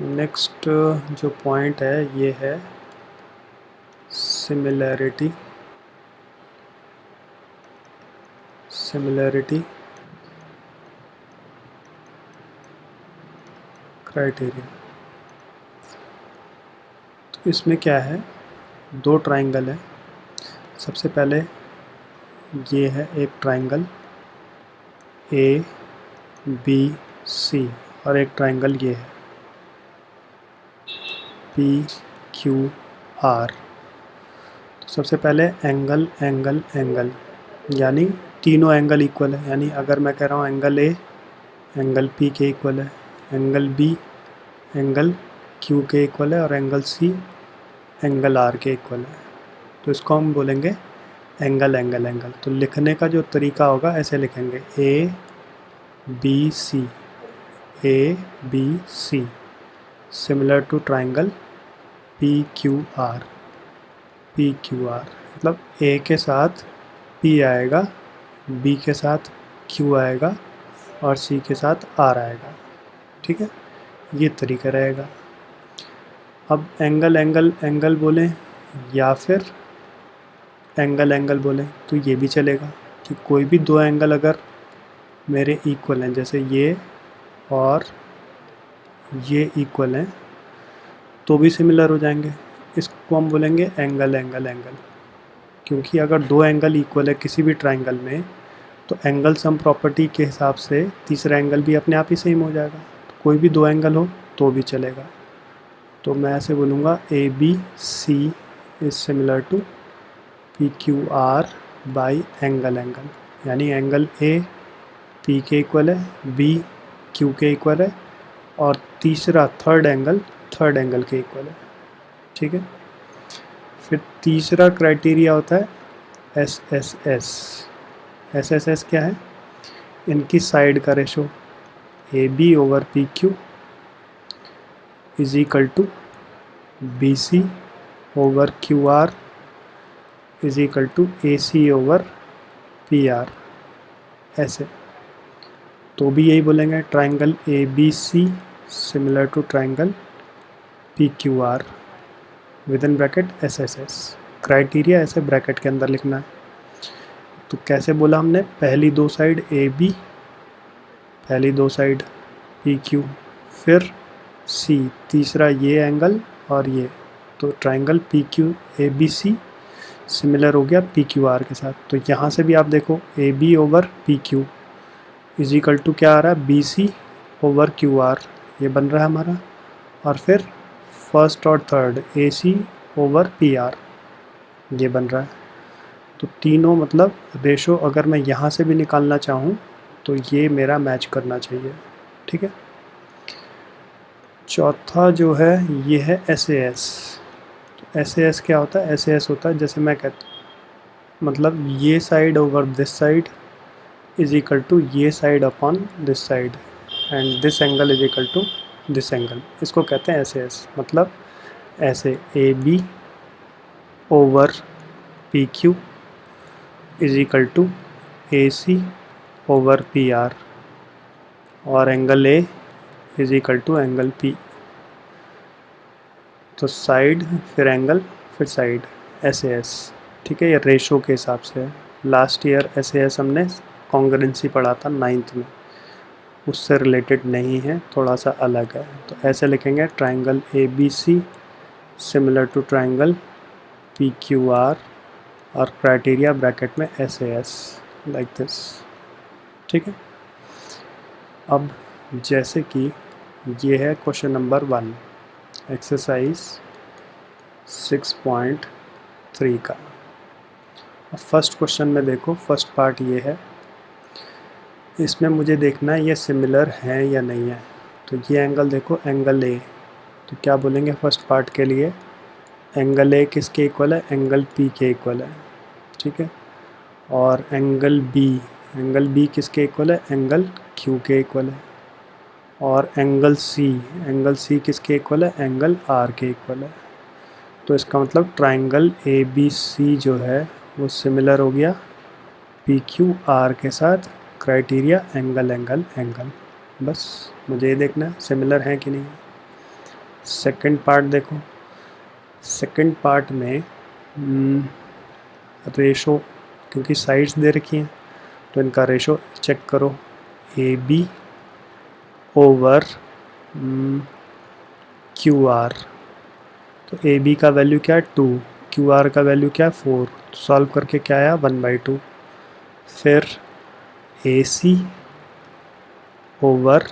Next जो point है ये है सिमिलैरिटी क्राइटेरिया। तो इसमें क्या है, दो ट्राइंगल है। सबसे पहले ये है एक ट्राइंगल ए बी सी और एक ट्राइंगल ये है पी क्यू आर। तो सबसे पहले एंगल एंगल एंगल, यानी तीनों एंगल इक्वल है। यानी अगर मैं कह रहा हूँ एंगल ए एंगल पी के इक्वल है, एंगल बी एंगल क्यू के इक्वल है और एंगल सी एंगल आर के इक्वल है, तो इसको हम बोलेंगे एंगल एंगल एंगल। तो लिखने का जो तरीका होगा ऐसे लिखेंगे A B C similar to triangle P Q R. मतलब ए के साथ पी आएगा, बी के साथ क्यू आएगा और सी के साथ आर आएगा। ठीक है, ये तरीका रहेगा। अब एंगल एंगल एंगल बोलें या फिर एंगल एंगल बोलें तो ये भी चलेगा कि कोई भी दो एंगल अगर मेरे इक्वल हैं, जैसे ये और ये इक्वल हैं, तो भी सिमिलर हो जाएंगे। इसको हम बोलेंगे एंगल एंगल एंगल, क्योंकि अगर दो एंगल इक्वल है किसी भी ट्राइंगल में तो एंगल सम प्रॉपर्टी के हिसाब से तीसरा एंगल भी अपने आप ही सेम हो जाएगा। तो कोई भी दो एंगल हो तो भी चलेगा। तो मैं ऐसे बोलूँगा A B C is similar to P Q R by angle angle, यानी एंगल ए पी के इक्वल है, बी क्यू के इक्वल है और तीसरा थर्ड एंगल के इक्वल है। ठीक है, फिर तीसरा क्राइटेरिया होता है एस एस एस क्या है, इनकी साइड का ratio A B over P Q is equal to B C over Q R is equal to A C over P R. ऐसे तो भी यही बोलेंगे triangle A B C similar to triangle P Q R with in bracket S S S. Criteria ऐसे bracket के अंदर लिखना है। तो कैसे बोला हमने, पहली दो साइड ए बी, पहली दो साइड पी क्यू, फिर सी, तीसरा ये एंगल और ये, तो triangle P Q A B C similar हो गया पी क्यू आर के साथ। तो यहाँ से भी आप देखो A B over P Q is equal to क्या आ रहा है, B C over Q R, ये बन रहा है हमारा। और फिर फर्स्ट और third A C over P R, ये बन रहा है। तो तीनों मतलब रेशो अगर मैं यहाँ से भी निकालना चाहूँ तो ये मेरा मैच करना चाहिए। ठीक है, चौथा जो है ये है एस ए एस। तो एस ए एस क्या होता है, एस ए एस होता है जैसे मैं कहता, मतलब ये side over this side is equal to ये side upon this side and this angle is equal to this angle. इसको कहते हैं एस ए एस। मतलब ऐसे A B over P Q is equal to A C over P R और angle A is equal to angle P. तो side फिर angle फिर side, S A S. ठीक है, ये रेशो के हिसाब से है। Last year S A S हमने कॉन्ग्रुएंसी पढ़ा था 9th में, उससे रिलेटेड नहीं है, थोड़ा सा अलग है। तो ऐसे लिखेंगे triangle A B C similar to triangle P Q R और क्राइटेरिया ब्रैकेट में S A S, like this. ठीक है, अब जैसे कि ये है क्वेश्चन नंबर 1 एक्सरसाइज 6.3 का। अब फर्स्ट क्वेश्चन में देखो, फर्स्ट पार्ट ये है, इसमें मुझे देखना है ये सिमिलर है या नहीं है। तो ये एंगल देखो, एंगल ए, तो क्या बोलेंगे फर्स्ट पार्ट के लिए, एंगल ए किसके इक्वल है, एंगल पी के इक्वल है। ठीक है, और एंगल बी किसके इक्वल है, एंगल क्यू के इक्वल है। और एंगल सी किसके इक्वल है, एंगल आर के इक्वल है। तो इसका मतलब ट्राइंगल ए बी सी जो है वो सिमिलर हो गया पी क्यू आर के साथ। क्राइटेरिया एंगल एंगल एंगल, बस मुझे ये देखना है सिमिलर है कि नहीं। सेकंड पार्ट देखो, सेकंड पार्ट में रेशो, क्योंकि साइड्स दे रखी हैं तो इनका रेशो चेक करो, A B over Q R. तो ए बी का वैल्यू क्या है 2, क्यू आर का वैल्यू क्या है 4, तो सॉल्व करके क्या आया 1/2। फिर ए सी ओवर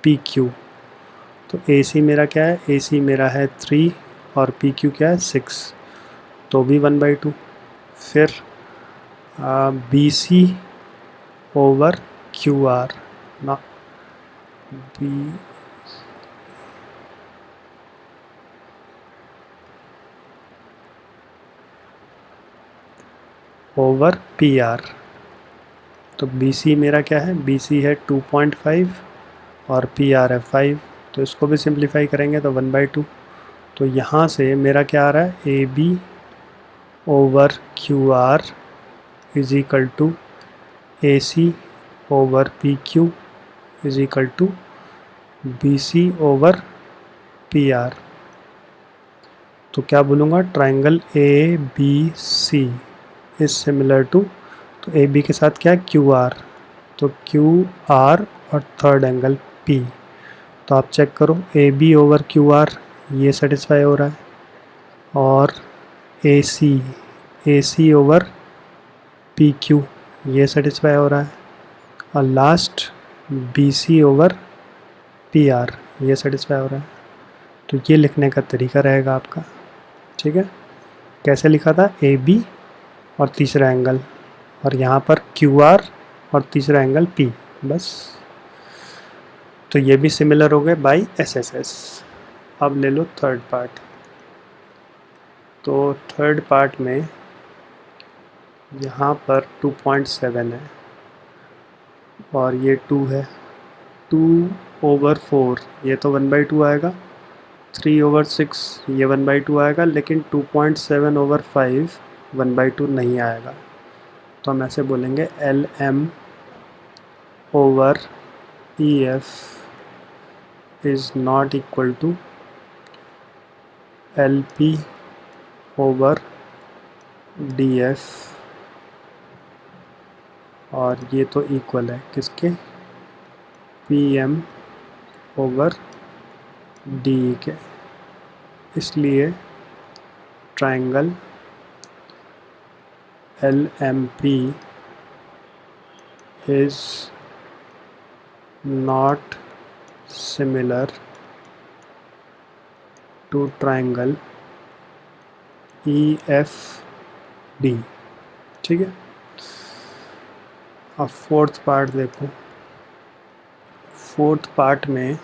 पी क्यू। तो ए सी मेरा क्या है, ए सी मेरा है 3 और पी क्यू क्या है 6, तो भी 1/2। फिर B C over Q R ना, बी ओवर पी आर। तो बी सी मेरा क्या है, बी सी है 2.5 और पी आर है 5, तो इसको भी सिंप्लीफाई करेंगे तो 1/2। तो यहाँ से मेरा क्या आ रहा है, A B over Q R is equal to A C over P Q is equal to B C over P R. तो क्या बोलूँगा, triangle A B C is similar to, तो ए बी के साथ क्या है क्यू आर, तो Q R और थर्ड एंगल पी। तो आप चेक करो, A B over Q R ये सेटिस्फाई हो रहा है, और A C over P Q ये सेटिस्फाई हो रहा है, और last B C over P R ये सेटिस्फाई हो रहा है। तो ये लिखने का तरीका रहेगा आपका, ठीक है। कैसे लिखा था, ए बी और तीसरा एंगल, और यहाँ पर क्यू आर और तीसरा एंगल पी, बस। तो ये भी सिमिलर हो गए बाई एस एस एस। अब ले लो थर्ड पार्ट। तो थर्ड पार्ट में यहाँ पर 2.7 है और ये 2 है, 2/4 ये तो 1/2 आएगा, 3/6 ये 1/2 आएगा, लेकिन 2.7/5 1/2 नहीं आएगा। तो हम ऐसे बोलेंगे L M over E F is not equal to L P over D F, और ये तो इक्वल है किसके, पी एम ओवर डी के। इसलिए triangle L M P is not similar to triangle E F D, ठीक है। अब फोर्थ पार्ट देखो, फोर्थ पार्ट में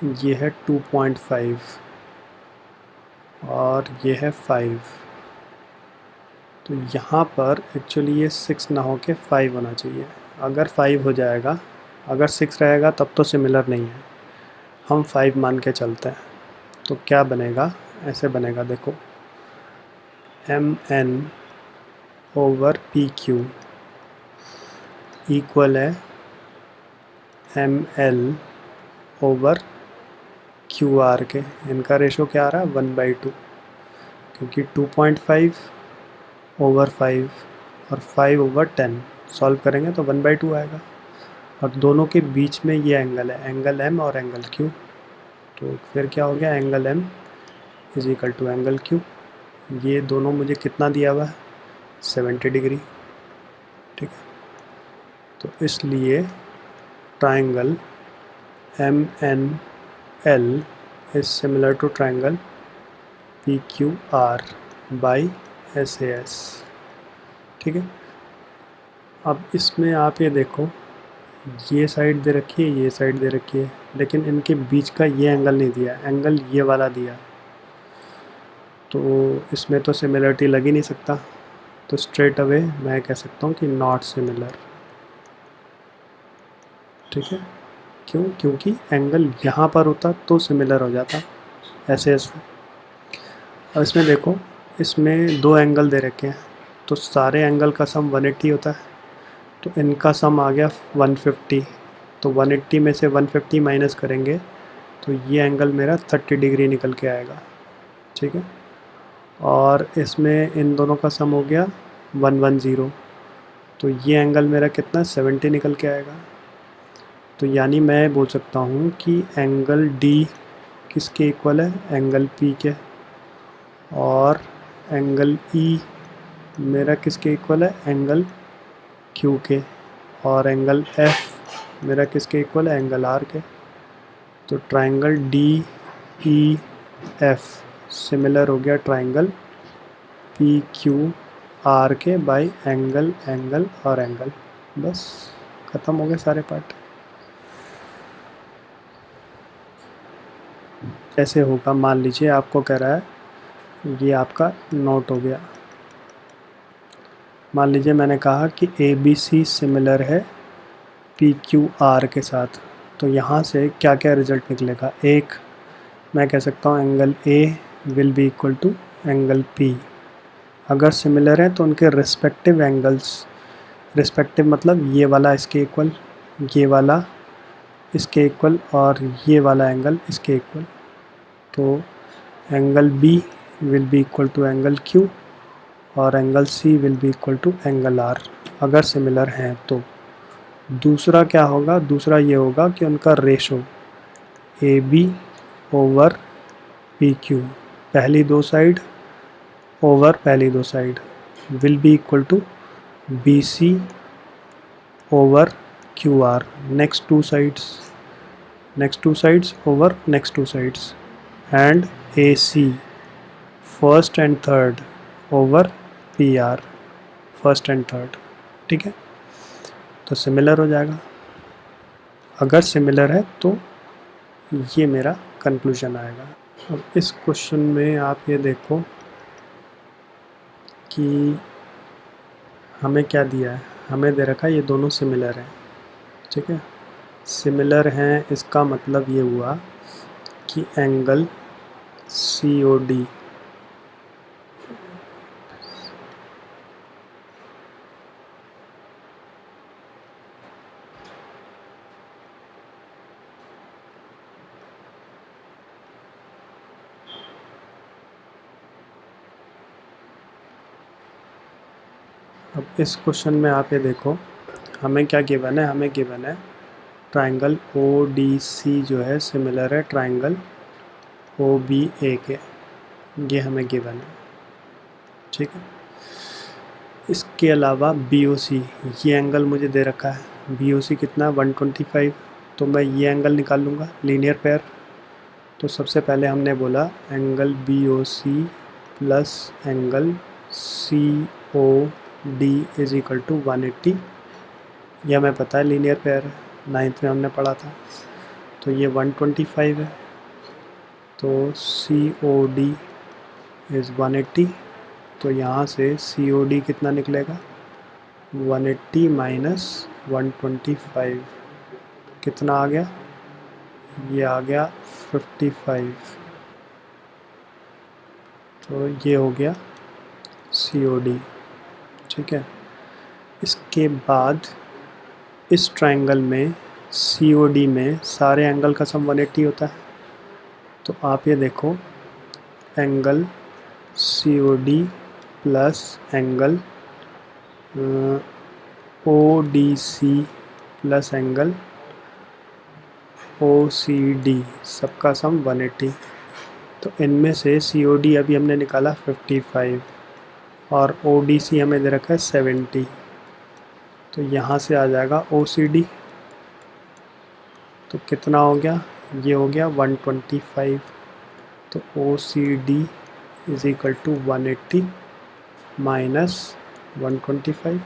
ये है 2.5 और ये है 5। तो यहाँ पर एक्चुअली ये 6 ना हो के 5 होना चाहिए। अगर 5 हो जाएगा, अगर 6 रहेगा तब तो सिमिलर नहीं है, हम 5 मान के चलते हैं। तो क्या बनेगा, ऐसे बनेगा देखो, M N over P Q equal है M L over Q R के। इनका रेशो क्या आ रहा है 1/2, क्योंकि 2.5/5 और 5/10 सॉल्व करेंगे तो 1/2 आएगा। और दोनों के बीच में ये एंगल है, एंगल एम और एंगल क्यू। तो फिर क्या हो गया, angle M is equal to angle Q. ये दोनों मुझे कितना दिया हुआ है 70 डिग्री, ठीक है। तो इसलिए triangle M N L is similar to triangle P Q R by S A S, ठीक है। अब इसमें आप ये देखो, ये साइड दे रखी है, ये साइड दे रखी है, लेकिन इनके बीच का ये एंगल नहीं दिया, एंगल ये वाला दिया। तो इसमें तो सिमिलरिटी लग ही नहीं सकता, तो स्ट्रेट अवे मैं कह सकता हूँ कि नॉट सिमिलर, ठीक है। क्यों, क्योंकि एंगल यहाँ पर होता तो सिमिलर हो जाता, ऐसे ऐसे। अब इसमें देखो, इसमें 2 एंगल दे रखे हैं, तो सारे एंगल का सम 180 होता है, तो इनका सम आ गया 150। तो 180 में से 150 माइनस करेंगे तो ये एंगल मेरा 30 डिग्री निकल के आएगा, ठीक है। और इसमें इन दोनों का सम हो गया 110, तो ये एंगल मेरा कितना 70 निकल के आएगा। तो यानी मैं बोल सकता हूँ कि एंगल डी किसके इक्वल है, एंगल पी के, और एंगल ई मेरा किसके इक्वल है, एंगल क्यू के, और एंगल एफ मेरा किसके इक्वल है, एंगल आर के। तो triangle D E F similar हो गया ट्राइंगल पी क्यू आर के बाय एंगल एंगल और एंगल। बस ख़त्म हो गए सारे पार्ट। ऐसे होगा, मान लीजिए आपको कह रहा है, ये आपका नोट हो गया। मान लीजिए मैंने कहा कि ए बी सी सिमिलर है पी क्यू आर के साथ, तो यहाँ से क्या क्या रिजल्ट निकलेगा। एक, मैं कह सकता हूँ angle A will be equal to angle P. अगर सिमिलर है तो उनके रिस्पेक्टिव एंगल्स, रिस्पेक्टिव मतलब ये वाला इसके इक्वल, ये वाला इसके इक्वल, और ये वाला एंगल इसके इक्वल। तो angle B will be equal to angle Q और angle C will be equal to angle R, अगर सिमिलर हैं तो। दूसरा क्या होगा, दूसरा ये होगा कि उनका ratio A B over P Q, पहली दो साइड ओवर पहली दो side, will be equal to B C over Q R, next two sides over next two sides, and A C first and third over P R first and third, ठीक है। तो similar हो जाएगा, अगर similar है तो ये मेरा कंक्लूजन आएगा। अब इस क्वेश्चन में आप ये देखो कि हमें क्या दिया है, हमें दे रखा है ये दोनों सिमिलर हैं, ठीक है। सिमिलर हैं इसका मतलब ये हुआ कि एंगल सी ओ डी अब इस क्वेश्चन में आप ये देखो हमें क्या गिवन है, हमें गिवन है ट्राइंगल ओ डी सी जो है सिमिलर है ट्राइंगल ओ बी ए के, ये हमें गिवन है, ठीक है। इसके अलावा बी ओ सी, ये एंगल मुझे दे रखा है, बी ओ सी कितना 125, तो मैं ये एंगल निकाल लूँगा लीनियर पेयर। तो सबसे पहले हमने बोला angle B O C plus angle C O D is equal to 180, यह हमें पता है लीनियर पेयर है, 9th में हमने पढ़ा था। तो ये 125 है, तो सी ओ डी इज़ 180, तो यहाँ से सी ओ डी कितना निकलेगा 180 माइनस 125, कितना आ गया, ये आ गया 55, तो ये हो गया सी ओ डी, ठीक है। इसके बाद इस ट्रायंगल में सी ओ डी में सारे एंगल का सम 180 होता है, तो आप ये देखो angle C O D plus angle O D C plus angle O C D, सबका सम 180। तो इनमें से सी ओ डी अभी हमने निकाला 55 और ओ डी सी हमें दे रखा है 70, तो यहाँ से आ जाएगा ओ सी डी, तो कितना हो गया, ये हो गया 125, तो O C D is equal to 180 minus 125,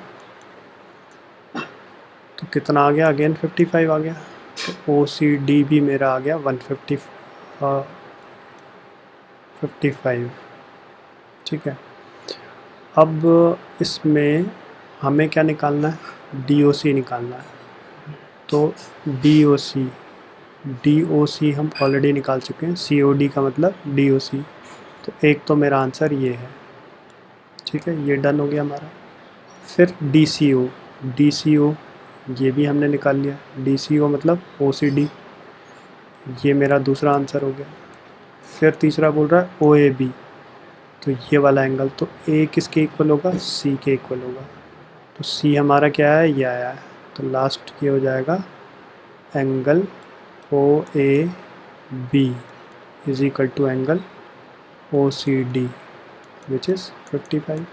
तो कितना आ गया, अगेन 55 आ गया, तो ओ सी डी भी मेरा आ गया 55, ठीक है। अब इसमें हमें क्या निकालना है, डी ओ सी निकालना है। तो डी ओ सी हम ऑलरेडी निकाल चुके हैं, सी ओ डी का मतलब डी ओ सी, तो एक तो मेरा आंसर ये है, ठीक है, ये डन हो गया हमारा। फिर डी सी ओ ये भी हमने निकाल लिया, DCO मतलब OCD, ये मेरा दूसरा आंसर हो गया। फिर तीसरा बोल रहा है OAB, तो ये वाला एंगल, तो A किसके इक्वल होगा, C के इक्वल होगा। तो C हमारा क्या है, ये आया है, तो लास्ट ये हो जाएगा angle OAB is equal to angle OCD which is 55।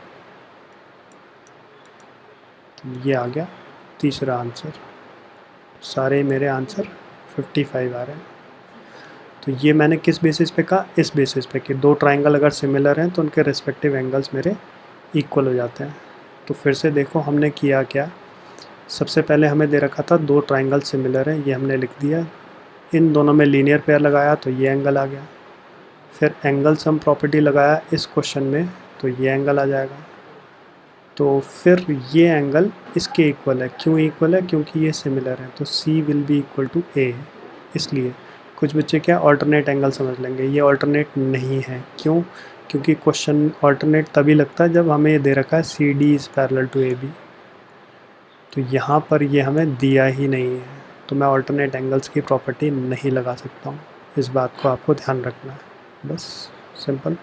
ये आ गया तीसरा आंसर। सारे मेरे आंसर 55 आ रहे हैं। तो ये मैंने किस बेसिस पे कहा, इस बेसिस पे कि दो ट्राइंगल अगर सिमिलर हैं तो उनके रिस्पेक्टिव एंगल्स मेरे इक्वल हो जाते हैं। तो फिर से देखो हमने किया क्या, सबसे पहले हमें दे रखा था दो ट्राइंगल सिमिलर हैं, ये हमने लिख दिया, इन दोनों में लीनियर पेयर लगाया तो ये एंगल आ गया। फिर एंगल सम प्रॉपर्टी लगाया इस क्वेश्चन में तो ये एंगल आ जाएगा। तो फिर ये एंगल इसके इक्वल है, क्यों इक्वल है, क्योंकि ये सिमिलर है, तो C will be equal to A। इसलिए कुछ बच्चे क्या ऑल्टरनेट एंगल समझ लेंगे, ये ऑल्टरनेट नहीं है। क्यों, क्योंकि क्वेश्चन ऑल्टरनेट तभी लगता है जब हमें ये दे रखा है CD is parallel to AB, तो यहाँ पर ये हमें दिया ही नहीं है, तो मैं ऑल्टरनेट एंगल्स की प्रॉपर्टी नहीं लगा सकता हूँ। इस बात को आपको ध्यान रखना है, बस सिंपल।